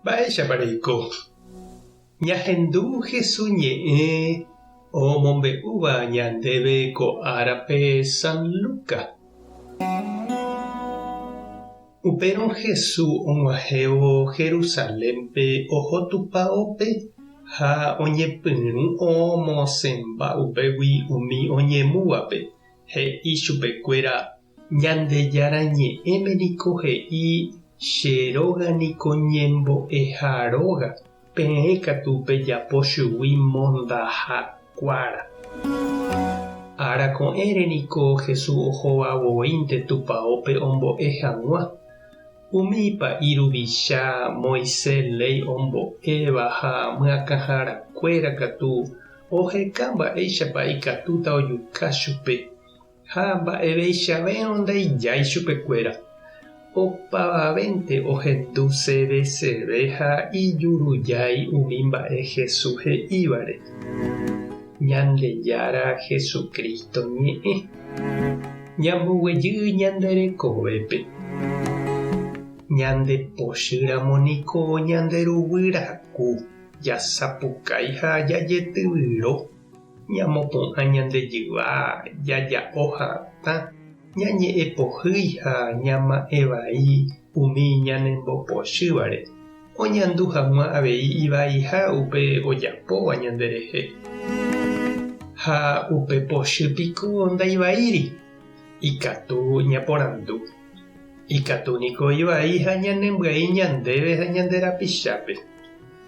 Mba'éichapareiko. Ñahendu Jesús ñe'ẽ omombe'úva ñandéve ko árape San Lucas. Upérõ Jesús og̃uahẽvo Jerusalémpe oho tupãópe ha oñepyrũ omosẽmba upégui umi oñemúvape. He'i chupekuéra Ñandejára ñe'ẽme niko he'i che róga niko ñembo'eharóga peẽ katu pejapo chugui mondahakuára. Arako'ẽre niko Jesús ohovavoínte tupãópe ombo'e hag̃ua. Umípa iruvicha Moisés ley ombo'éva ha myakãharakuéra katu oheka mba'éichapa ikatúta ojuka chupe ha mba'eveichavérõ ndaijái chupekuéra. Opavavénte ohendu seveseve ha ijurujái umi mba'e Jesús he'ívare. Ñandejára Jesucristo ñe'ẽ. Ñamboguejy ñanderekovépe. Ñandepochyramo niko ñanderuguýraku jasapukái ha jajetyvýro. Ñamopu'ã ñandejyva jaja'o hatã ñañe'ẽpohýi ha ñama'ẽvai umi ñanembopochyvare. Oñandu hag̃ua avei ivaiha upe ojapóva ñanderehe. Ha upe pochýpiko ndaivaíri. Ikatu ñaporandu. Ikatu niko ivai ha ñanembyaí ñandéve ha ñanderapichápe.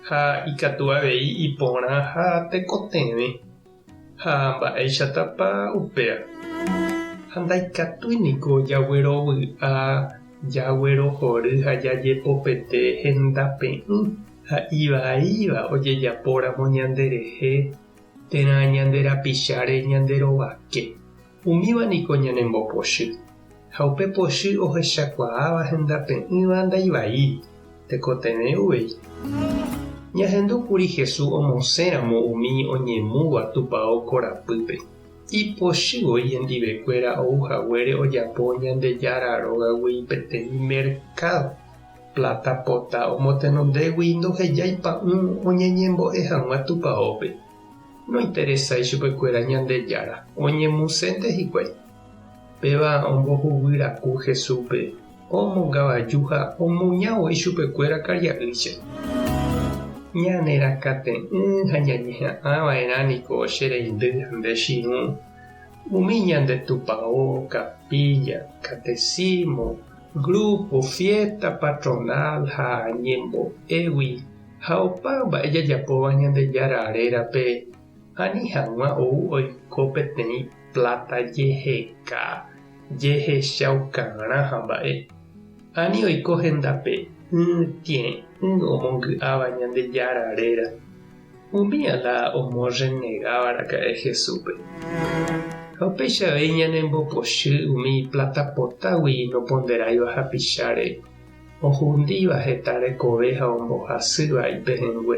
Ha ikatu avei iporã ha tekotẽve. Ha mba'éichatapa upéva. Ha ndaikatúi niko jaguerovy'a jaguerohory ha jajepopete hendape'ỹ ha ivaíva ojejapóramo ñanderehe térã ñanderapicháre ñanderovake. Umíva niko ñanembopochy. Ha upe pochy ohechakuaáva hendape'ỹva ndaivaíri tekotẽve uvéi. Ñahendúkuri Jesús omosẽramo umi oñemúva tupão korapýpe. Ipochyvoi hendivekuéra ouhaguére ojapo Ñandejárarógagui peteĩ mercado. Plata pota omotenondégui ndohejáipa oñeñembo'e hag̃ua tupãópe. Nointeresái chupekuéra Ñandejára. Oñemusénte hikuái. Péva ombohuguýraku Jesúspe omongavaju ha omuñavoi chupekuéra karia'ýicha. Ñanerakate'ỹ ha ñañeha'ãva'erã niko chereindy nde chiũ umi ñandetupão, capilla, catecismo, grupo, fiesta patronal ha ñembo'égui ha opa mba'e jajapóva Ñandejárarérape ani hag̃ua ou oiko peteĩ plata jeheka jehechaukarã ha mba'e ani oiko hendape'ỹ tie'ỹ omongy'áva Ñandejáraréra. Umíala omorrenegáva'eka'e Jesúspe. Ha upeichavéi ñanembopochy umi plata potágui noponderáiva hapicháre ohundíva heta rekove ha ombohasýva ipehẽngue.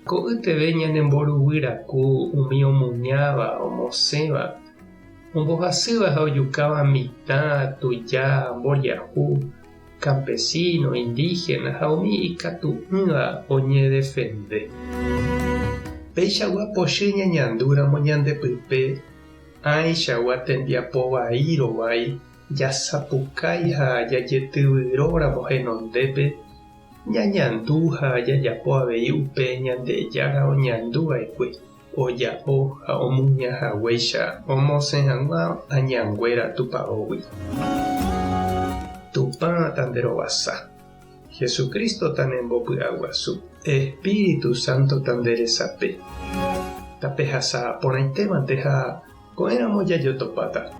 Ko'ýteve ñanemboruguýraku umi omuñáva omosẽva ombohasýva ha ojukáva mitã, tuja, mboriahu, campesino, indígena ha umi ikatu'ỹva oñedefende. Péichagua pochy ñañandúramo ñandepype aichagua tembiapo vaírovai jasapukái ha jajetyvyróramo henondépe ñañandu ha jajapo avei upe Ñandejára oñanduva'ekue oja'o ha omuñahaguéicha omosẽ hag̃ua añanguéra tupãógui. Tupã tanderovasa. Jesucristo tanembopy'aguasu. Espíritu Santo tanderesape. Tapehasa porãitémante ha ko'ẽramo jajotopáta.